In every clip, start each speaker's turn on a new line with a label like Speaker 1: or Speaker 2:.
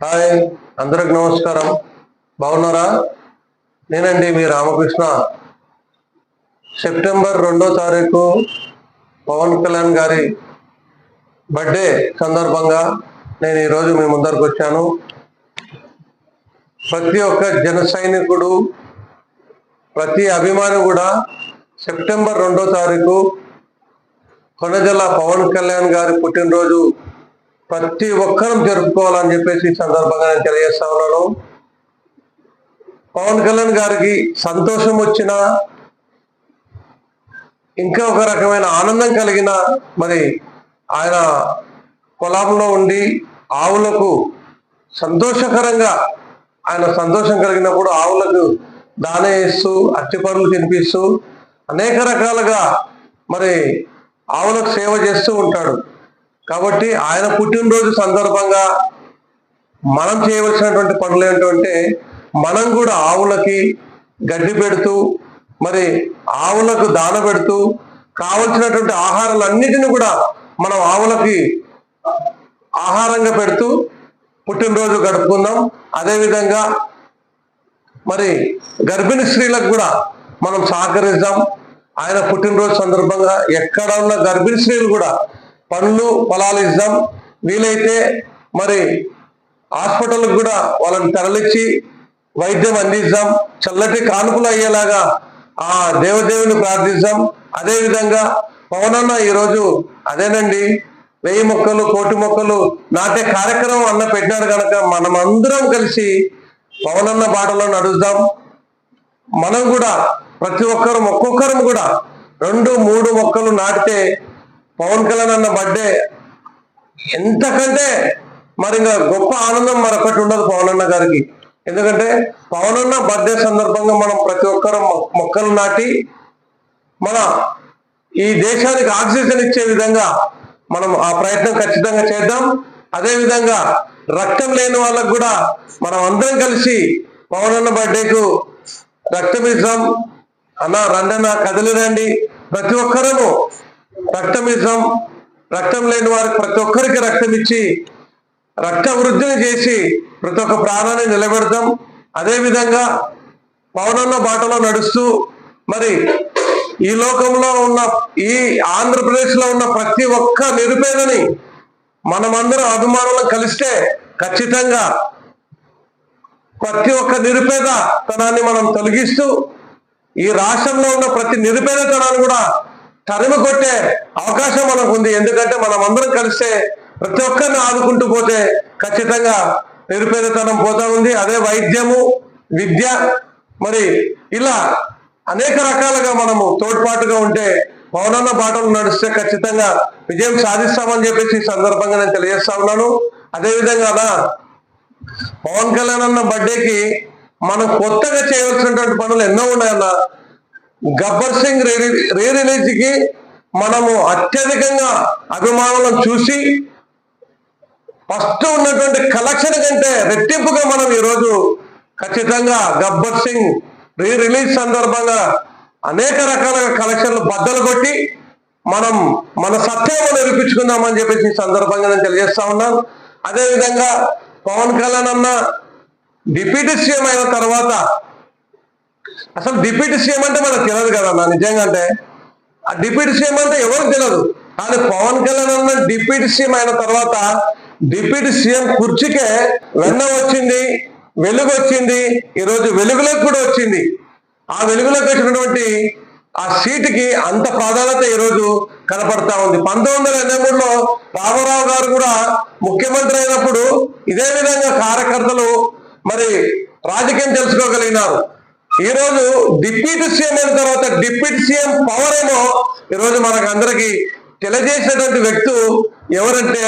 Speaker 1: Hi, అందరికి నమస్కారం. బాగున్నారా? నేనండి మీ రామకృష్ణ. సెప్టెంబర్ 2వ తారీఖు పవన్ కళ్యాణ్ గారి బర్త్డే సందర్భంగా నేను ఈరోజు మీ ముందరకు వచ్చాను. ప్రతి ఒక్క జన సైనికుడు, ప్రతి అభిమాని కూడా సెప్టెంబర్ 2వ తారీఖు కొనజల పవన్ కళ్యాణ్ గారి పుట్టినరోజు ప్రతి ఒక్కరం జరుపుకోవాలని చెప్పేసి ఈ సందర్భంగా నేను తెలియజేస్తా ఉన్నాను. పవన్ కళ్యాణ్ గారికి సంతోషం వచ్చినా, ఇంకా ఒక రకమైన ఆనందం కలిగిన, మరి ఆయన పొలంలో ఉండి ఆవులకు సంతోషకరంగా ఆయన సంతోషం కలిగినప్పుడు ఆవులకు దాన వేస్తూ అరటిపండ్లు తినిపిస్తూ అనేక రకాలుగా మరి ఆవులకు సేవ చేస్తూ ఉంటాడు. కాబట్టి ఆయన పుట్టినరోజు సందర్భంగా మనం చేయవలసినటువంటి పనులు ఏంటంటే, మనం కూడా ఆవులకి గడ్డి పెడుతూ, మరి ఆవులకు దాన పెడుతూ, కావలసినటువంటి ఆహారాలన్నిటిని కూడా మనం ఆవులకి ఆహారంగా పెడుతూ పుట్టినరోజు గడుపుకుందాం. అదేవిధంగా మరి గర్భిణీ స్త్రీలకు కూడా మనం సహకరిద్దాం. ఆయన పుట్టినరోజు సందర్భంగా ఎక్కడ ఉన్న గర్భిణీ స్త్రీలు కూడా పండ్లు పొలాలు ఇద్దాం. వీలైతే మరి హాస్పిటల్కి కూడా వాళ్ళని తరలించి వైద్యం అందిద్దాం. చల్లటి కానుకలు అయ్యేలాగా ఆ దేవదేవుని ప్రార్థిద్దాం. అదేవిధంగా పవనన్న ఈరోజు అదేనండి 1000 మొక్కలు 1,000,000 మొక్కలు నాటే కార్యక్రమం అన్న పెట్టినారు కనుక మనం అందరం కలిసి పవనన్న బాటలో నడుద్దాం. మనం కూడా ప్రతి ఒక్కొక్కరం కూడా 2-3 మొక్కలు నాటితే పవన్ కళ్యాణ్ అన్న బర్త్డే ఎంతకంటే మరి ఇంకా గొప్ప ఆనందం మరొకటి ఉండదు పవన్ అన్న గారికి. ఎందుకంటే పవన్ అన్న బర్త్డే సందర్భంగా మనం ప్రతి ఒక్కరు మొక్కలు నాటి మన ఈ దేశానికి ఆక్సిజన్ ఇచ్చే విధంగా మనం ఆ ప్రయత్నం ఖచ్చితంగా చేద్దాం. అదేవిధంగా రక్తం లేని వాళ్ళకు కూడా మనం అందరం కలిసి పవన్ అన్న బర్త్డేకు రక్తం ఇద్దాం. అన్న రండన్న కదలి రండి, ప్రతి ఒక్కరము రక్తం ఇద్దాం. రక్తం లేని వారికి ప్రతి ఒక్కరికి రక్తం ఇచ్చి రక్త వృద్ధిని చేసి ప్రతి ఒక్క ప్రాణాన్ని నిలబెడతాం. అదేవిధంగా పవనన్న బాటలో నడుస్తూ మరి ఈ లోకంలో ఉన్న ఈ ఆంధ్రప్రదేశ్లో ఉన్న ప్రతి ఒక్క నిరుపేదని మనమందరం అభిమానులను కలిస్తే ఖచ్చితంగా ప్రతి ఒక్క నిరుపేదతనాన్ని మనం తొలగిస్తూ ఈ రాష్ట్రంలో ఉన్న ప్రతి నిరుపేదతనాన్ని కూడా తరిమి కొట్టే అవకాశం మనకు ఉంది. ఎందుకంటే మనం అందరం కలిస్తే ప్రతి ఒక్కరిని ఆదుకుంటూ పోతే ఖచ్చితంగా నిరుపేదతనం పోతా ఉంది. అదే వైద్యము, విద్య, మరి ఇలా అనేక రకాలుగా మనము తోడ్పాటుగా ఉంటే పవనన్న బాటలు నడిస్తే ఖచ్చితంగా విజయం సాధిస్తామని చెప్పేసి ఈ సందర్భంగా నేను తెలియజేస్తా ఉన్నాను. అదేవిధంగా పవన్ కళ్యాణ్ అన్న బర్త్డేకి మనం కొత్తగా చేయవలసినటువంటి పనులు ఎన్నో ఉన్నాయన్న. గబ్బర్ సింగ్ రీ రిలీజ్ కి మనము అత్యధికంగా అభిమానులను చూసి ఫస్ట్ ఉన్నటువంటి కలెక్షన్ కంటే రెట్టింపుగా మనం ఈరోజు ఖచ్చితంగా గబ్బర్ సింగ్ రీ రిలీజ్ సందర్భంగా అనేక రకాల కలెక్షన్లు బద్దలు కొట్టి మనం మన సత్యాన్ని నిరూపించుకుందామని చెప్పేసి ఈ సందర్భంగా నేను తెలియజేస్తా ఉన్నాను. అదేవిధంగా పవన్ కళ్యాణ్ అన్న డిప్యూటీ సీఎం అయిన తర్వాత, అసలు డిప్యూటీ సీఎం అంటే మనకు తెలియదు కదన్నా. నిజంగా అంటే ఆ డిప్యూటీ సీఎం అంటే ఎవరికి తెలియదు. కానీ పవన్ కళ్యాణ్ అన్న డిప్యూటీ సీఎం అయిన తర్వాత డిప్యూటీ సీఎం కుర్చీకే వెన్న వచ్చింది, వెలుగు వచ్చింది. ఈరోజు వెలుగులోకి కూడా వచ్చింది. ఆ వెలుగులోకి వచ్చినటువంటి ఆ సీటుకి అంత ప్రాధాన్యత ఈరోజు కనపడతా ఉంది. 1983లో రామారావు గారు కూడా ముఖ్యమంత్రి అయినప్పుడు ఇదే విధంగా కార్యకర్తలు మరి రాజకీయం తెలుసుకోగలిగినారు. ఈరోజు డిప్యూటీ సీఎం అయిన తర్వాత డిప్యూటీ సీఎం పవర్ ఏమో ఈరోజు మనకు అందరికి తెలియజేసినటువంటి వ్యక్తి ఎవరంటే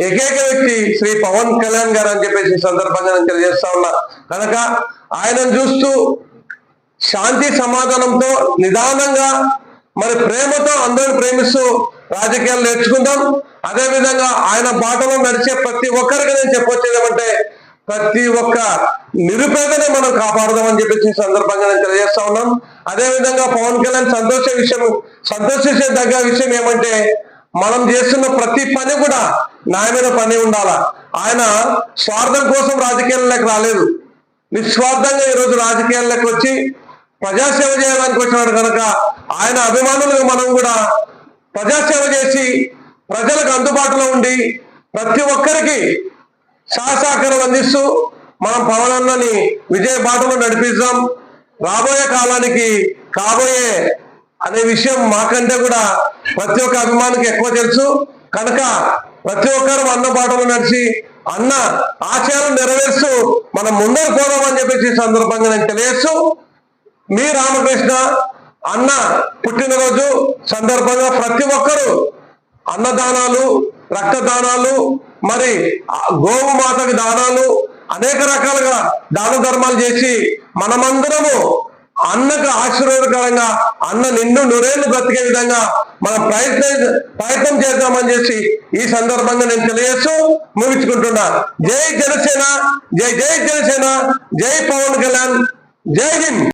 Speaker 1: ఏకైక వ్యక్తి శ్రీ పవన్ కళ్యాణ్ గారు అని చెప్పేసి సందర్భంగా నేను తెలియజేస్తా ఉన్నా. కనుక ఆయనను చూస్తూ శాంతి సమాధానంతో నిదానంగా మరి ప్రేమతో అందరిని ప్రేమిస్తూ రాజకీయాలు నేర్చుకుందాం. అదేవిధంగా ఆయన బాటలో నడిచే ప్రతి ఒక్కరికి నేను చెప్పొచ్చేది ఏమంటే, ప్రతి ఒక్క నిరుపేదనే మనం కాపాడదామని చెప్పేసి సందర్భంగా నేను తెలియజేస్తా ఉన్నాం. అదేవిధంగా పవన్ కళ్యాణ్ సంతోషించదగ్గ విషయం ఏమంటే, మనం చేస్తున్న ప్రతి పని కూడా న్యాయమైన పని ఉండాలా. ఆయన స్వార్థం కోసం రాజకీయాల్లోకి రాలేదు, నిస్వార్థంగా ఈరోజు రాజకీయాల్లోకి వచ్చి ప్రజాసేవ చేయడానికి వచ్చినాడు కనుక ఆయన అభిమానులుగా మనం కూడా ప్రజాసేవ చేసి ప్రజలకు అందుబాటులో ఉండి ప్రతి ఒక్కరికి సహకారం అందిస్తూ మనం పవన్ అన్నని విజయ బాటలో నడిపిద్దాం. రాబోయే కాలానికి కాబోయే అనే విషయం మాకంటే కూడా ప్రతి ఒక్క అభిమానికి ఎక్కువ తెలుసు కనుక ప్రతి ఒక్కరు అన్న బాటలో నడిచి అన్న ఆశయాలను నెరవేరుస్తూ మనం ముందరు పోదామని చెప్పేసి ఈ సందర్భంగా నేను తెలియజేస్తూ, మీ రామకృష్ణ అన్న పుట్టినరోజు సందర్భంగా ప్రతి ఒక్కరూ అన్నదానాలు, రక్తదానాలు, మరి గోవు మాతకి దానాలు, అనేక రకాలుగా దాన ధర్మాలు చేసి మనమందరము అన్నకు ఆశీర్వాదకరంగా అన్న నిన్ను నూరేళ్లు బ్రతికే విధంగా మనం ప్రయత్నం చేద్దామని చేసి ఈ సందర్భంగా నేను తెలియజేస్తూ ముగించుకుంటున్నా. జై జనసేన, జై జై జనసేన, జై పవన్ కళ్యాణ్, జై హింద్.